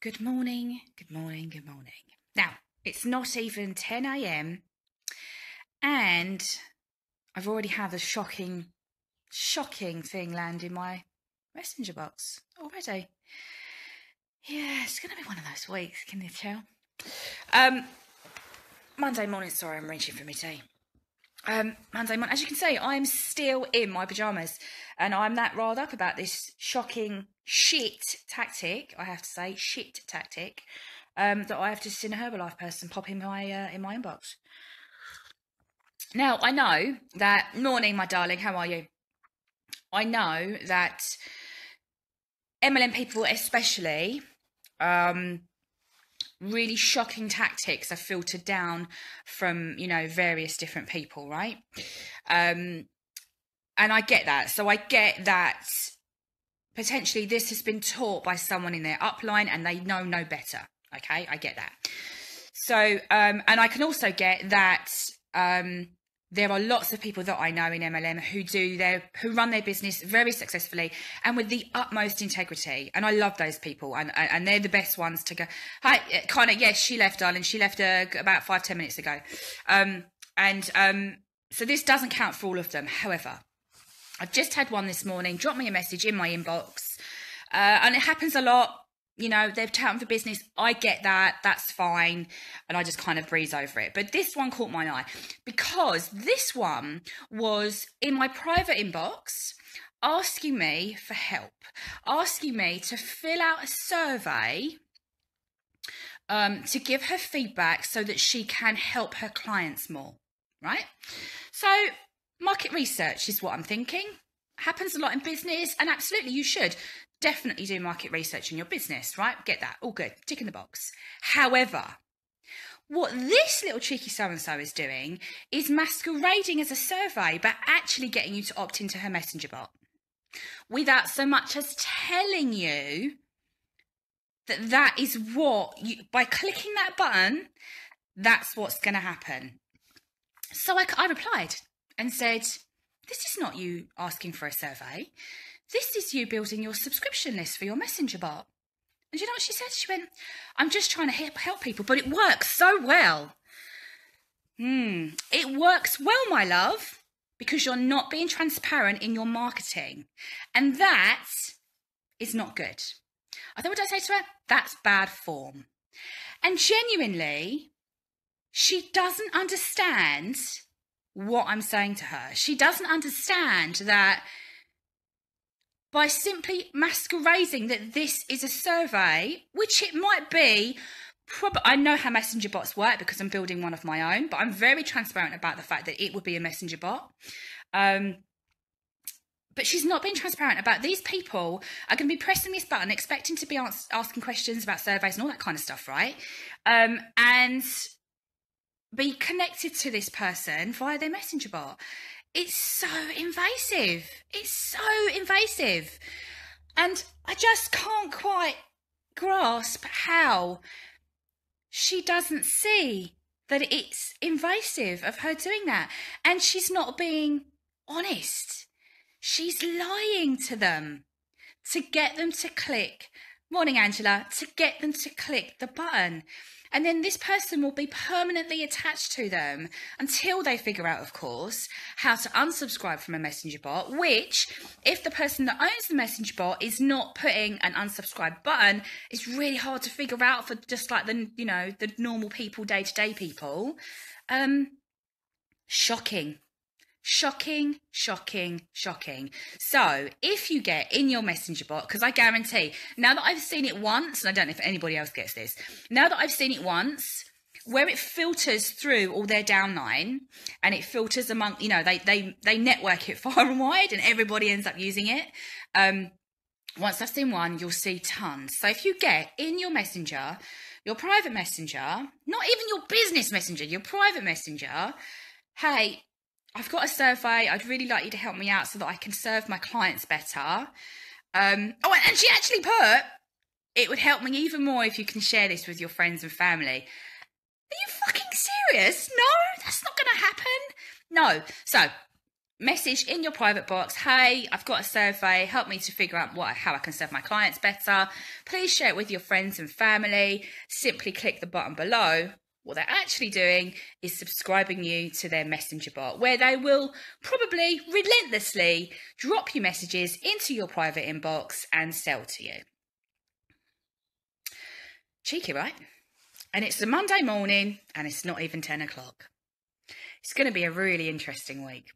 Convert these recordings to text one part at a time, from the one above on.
Good morning, good morning, good morning. Now, it's not even 10 a.m. and I've already had a shocking thing land in my messenger box already. Yeah, it's going to be one of those weeks, can you tell? Monday morning, sorry, I'm reaching for my tea. Monday morning, as you can see, I'm still in my pyjamas and I'm that riled up about this shocking shit tactic, I have to say, that I have just seen a Herbalife person pop in my inbox. Now, I know that, morning, my darling, how are you? I know that MLM people especially, really shocking tactics are filtered down from, various different people, right? And I get that. So I get that potentially this has been taught by someone in their upline and they know no better. Okay, I get that. So, and I can also get that there are lots of people that I know in MLM who run their business very successfully and with the utmost integrity. And I love those people, and they're the best ones to go, hi, Connor, yes, she left, darling. She left about 5-10 minutes ago. So this doesn't count for all of them. However, I've just had one this morning, drop me a message in my inbox, and it happens a lot. They've touted for business. I get that. That's fine. And I just kind of breeze over it. But this one caught my eye because this one was in my private inbox asking me for help, asking me to fill out a survey to give her feedback so that she can help her clients more, right? So market research is what I'm thinking. Happens a lot in business, and absolutely you should. Definitely do market research in your business, right? Get that. All good. Tick in the box. However, what this little cheeky so-and-so is doing is masquerading as a survey, but actually getting you to opt into her messenger bot without so much as telling you that is what, by clicking that button, that's what's going to happen. So I replied and said, this is not you asking for a survey. This is you building your subscription list for your messenger bot. And you know what she said? She went, I'm just trying to help people, but it works so well. It works well, my love, because you're not being transparent in your marketing. And that is not good. I thought, what did I say to her? That's bad form. And genuinely, she doesn't understand what I'm saying to her. She doesn't understand that by simply masquerading that this is a survey, which it might be, I know how messenger bots work because I'm building one of my own, but I'm very transparent about the fact that it would be a messenger bot. But she's not being transparent about these people are going to be pressing this button, expecting to be asking questions about surveys and all that kind of stuff, right? And be connected to this person via their messenger bot. It's so invasive. It's so invasive. And I just can't quite grasp how she doesn't see that it's invasive of her doing that. And she's not being honest. She's lying to them to get them to click, morning Angela, to get them to click the button. And then this person will be permanently attached to them until they figure out, of course, how to unsubscribe from a messenger bot, which, if the person that owns the messenger bot is not putting an unsubscribe button, it's really hard to figure out for just like the normal people, day-to-day people. Shocking. Shocking. So if you get in your messenger bot, because I guarantee, now that I've seen it once, and I don't know if anybody else gets this, now that I've seen it once, where it filters through all their downline and it filters among, they network it far and wide and everybody ends up using it. Once I've seen one, you'll see tons. So if you get in your messenger, your private messenger, not even your business messenger, your private messenger, hey, I've got a survey. I'd really like you to help me out so that I can serve my clients better. And she actually put, it would help me even more if you can share this with your friends and family. Are you fucking serious? No, that's not going to happen. No. So message in your private box, hey, I've got a survey, help me to figure out how I can serve my clients better. Please share it with your friends and family. Simply click the button below. What they're actually doing is subscribing you to their messenger bot, where they will probably relentlessly drop you messages into your private inbox and sell to you. Cheeky, right? And it's a Monday morning and it's not even 10 o'clock. It's going to be a really interesting week.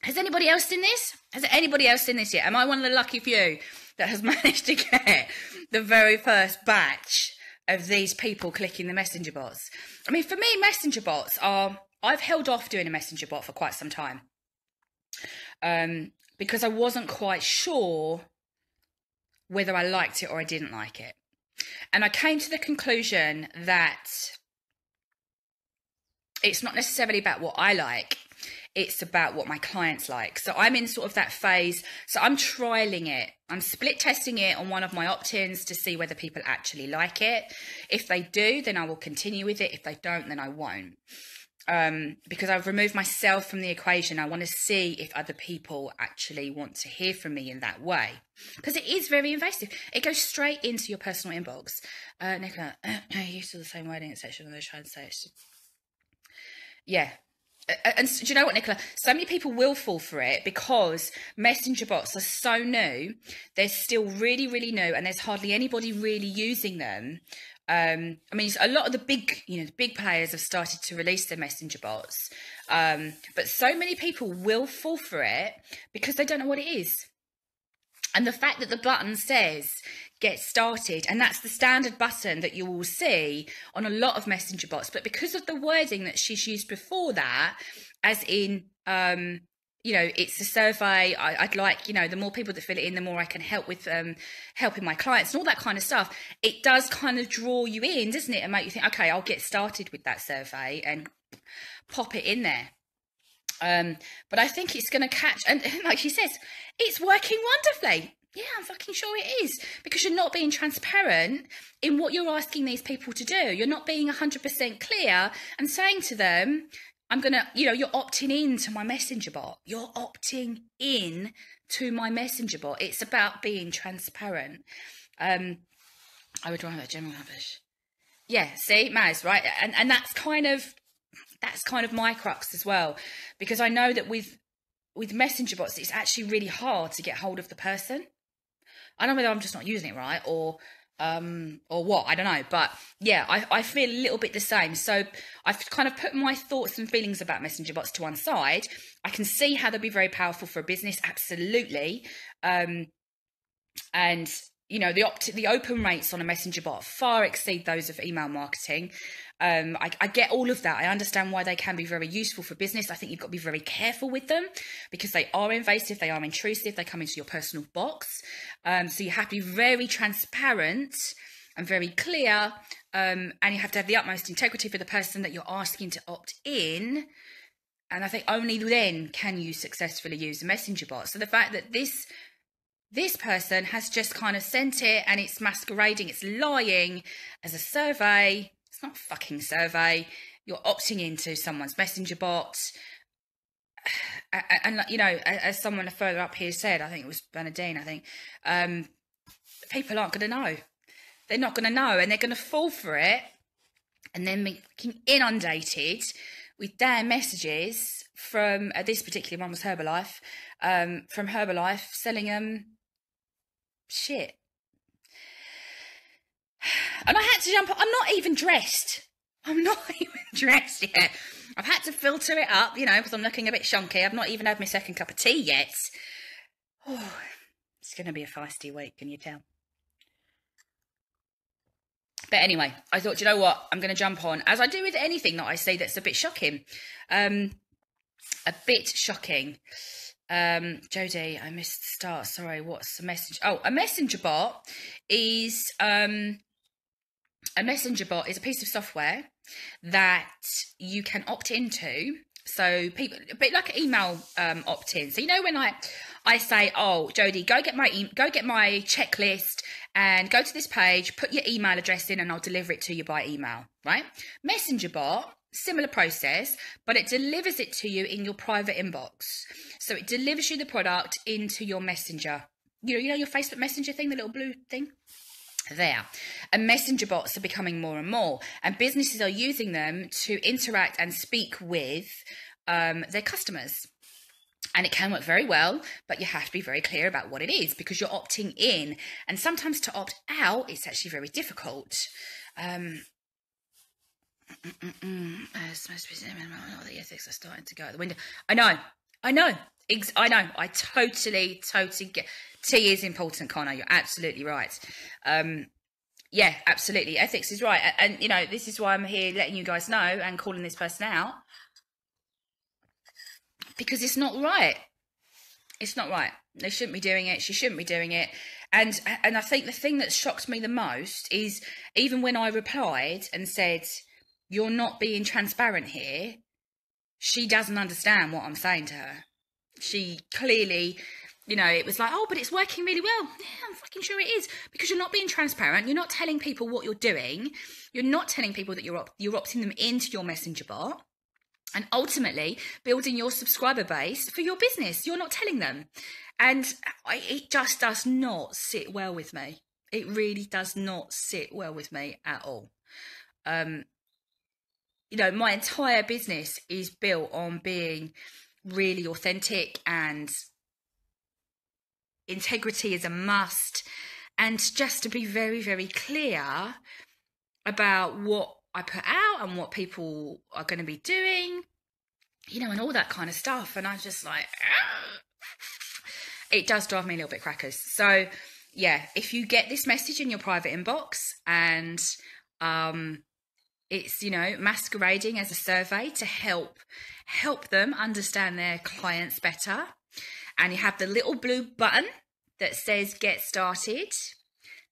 Has anybody else seen this? Has anybody else seen this yet? Am I one of the lucky few that has managed to get the very first batch of these people clicking the messenger bots? I mean, for me, messenger bots I've held off doing a messenger bot for quite some time because I wasn't quite sure whether I liked it or I didn't like it. And I came to the conclusion that it's not necessarily about what I like. It's about what my clients like. So I'm in sort of that phase. So I'm trialing it. I'm split testing it on one of my opt-ins to see whether people actually like it. If they do, then I will continue with it. If they don't, then I won't. Because I've removed myself from the equation. I want to see if other people actually want to hear from me in that way. Because it is very invasive. It goes straight into your personal inbox. Nicola, you saw the same wording in section on the trying to say it's just... Yeah. And do you know what, Nicola? So many people will fall for it because messenger bots are so new. They're still really, really new, and there's hardly anybody really using them. I mean, a lot of the big players have started to release their messenger bots. But so many people will fall for it because they don't know what it is. And the fact that the button says get started, and that's the standard button that you will see on a lot of messenger bots, but because of the wording that she's used before that, as in, it's a survey, I'd like, the more people that fill it in, the more I can help with helping my clients and all that kind of stuff. It does kind of draw you in, doesn't it? And make you think, okay, I'll get started with that survey and pop it in there. But I think it's going to catch, and like she says, it's working wonderfully. Yeah, I'm fucking sure it is, because you're not being transparent in what you're asking these people to do. You're not being 100% clear and saying to them, you're opting in to my messenger bot. You're opting in to my messenger bot. It's about being transparent. I would rather general rubbish. Yeah, see, Maz, right? And that's kind of my crux as well, because I know that with messenger bots, it's actually really hard to get hold of the person. I don't know whether I'm just not using it right or what, I don't know. But yeah, I feel a little bit the same. So I've kind of put my thoughts and feelings about messenger bots to one side. I can see how they'll be very powerful for a business, absolutely. And the open rates on a messenger bot far exceed those of email marketing. I get all of that. I understand why they can be very useful for business. I think you've got to be very careful with them because they are invasive, they are intrusive, they come into your personal box. So you have to be very transparent and very clear, and you have to have the utmost integrity for the person that you're asking to opt in. And I think only then can you successfully use a messenger bot. So the fact that this person has just kind of sent it and it's masquerading, it's lying as a survey. It's not a fucking survey. You're opting into someone's messenger bot. And as someone further up here said, I think it was Bernadine, people aren't going to know. They're not going to know, and they're going to fall for it and then be inundated with damn messages from, this particular one was Herbalife, from Herbalife selling them shit. And I had to jump. I'm not even dressed yet. I've had to filter it up, because I'm looking a bit shonky. I've not even had my second cup of tea yet. Oh, it's going to be a feisty week, can you tell? But anyway, I thought, you know what? I'm going to jump on, as I do with anything that I see that's a bit shocking. A bit shocking. Jodie, I missed the start. Sorry, what's the message? Oh, a messenger bot is a piece of software that you can opt into. So people, a bit like an email opt-in. So when I say, oh, Jodie, go get my checklist and go to this page, put your email address in, and I'll deliver it to you by email. Right? Messenger bot similar process, but it delivers it to you in your private inbox. So it delivers you the product into your messenger. You know your Facebook Messenger thing, the little blue thing? There. And messenger bots are becoming more and more. And businesses are using them to interact and speak with their customers. And it can work very well, but you have to be very clear about what it is because you're opting in. And sometimes to opt out, it's actually very difficult. The ethics are starting to go out the window. I know. I totally get. T is important, Connor. You're absolutely right. Yeah, absolutely. Ethics is right. And, you know, this is why I'm here letting you guys know and calling this person out. Because it's not right. It's not right. They shouldn't be doing it. She shouldn't be doing it. And I think the thing that shocked me the most is even when I replied and said, you're not being transparent here, she doesn't understand what I'm saying to her. She clearly, you know, it was like, oh, but it's working really well. Yeah, I'm fucking sure it is. Because you're not being transparent. You're not telling people what you're doing. You're not telling people that you're opting them into your messenger bot. And ultimately building your subscriber base for your business. You're not telling them. And it just does not sit well with me. It really does not sit well with me at all. You know, my entire business is built on being really authentic, and integrity is a must. And just to be very, very clear about what I put out and what people are going to be doing, you know, and all that kind of stuff. And I'm just like, it does drive me a little bit crackers. So yeah, if you get this message in your private inbox and it's, you know, masquerading as a survey to help them understand their clients better, and you have the little blue button that says get started,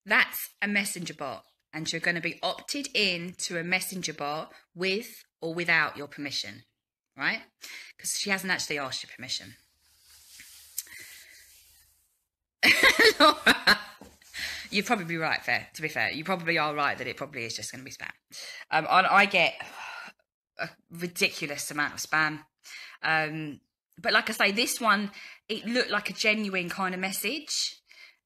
that's a messenger bot. And you're going to be opted in to a messenger bot with or without your permission, right? Because she hasn't actually asked your permission. Laura, you're probably right, to be fair. You probably are right that it probably is just going to be spam. I get a ridiculous amount of spam. But like I say, this one, it looked like a genuine kind of message.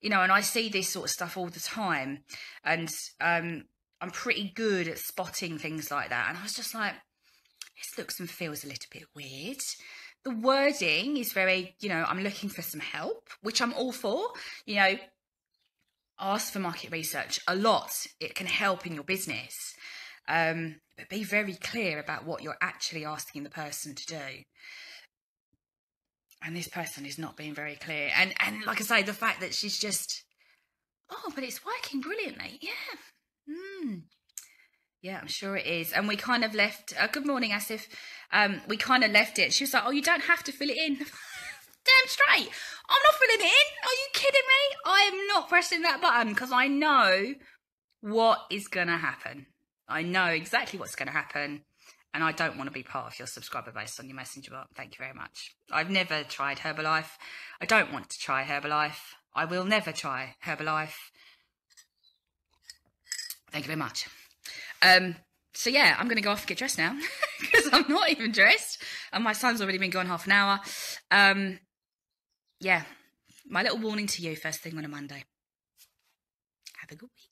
You know, and I see this sort of stuff all the time, and I'm pretty good at spotting things like that. And I was just like, this looks and feels a little bit weird. The wording is very, you know, I'm looking for some help, which I'm all for. You know, ask for market research a lot. It can help in your business. But be very clear about what you're actually asking the person to do. And this person is not being very clear. And like I say, the fact that she's just, oh, but it's working brilliantly. Yeah. Yeah, I'm sure it is. And we kind of left, good morning, Asif. We kind of left it. She was like, oh, you don't have to fill it in. Damn straight. I'm not filling it in. Are you kidding me? I am not pressing that button because I know what is going to happen. I know exactly what's going to happen. And I don't want to be part of your subscriber base on your messenger bot. Thank you very much. I've never tried Herbalife. I don't want to try Herbalife. I will never try Herbalife. Thank you very much. So yeah, I'm going to go off and get dressed now because I'm not even dressed. And my son's already been gone half an hour. Yeah, my little warning to you first thing on a Monday. Have a good week.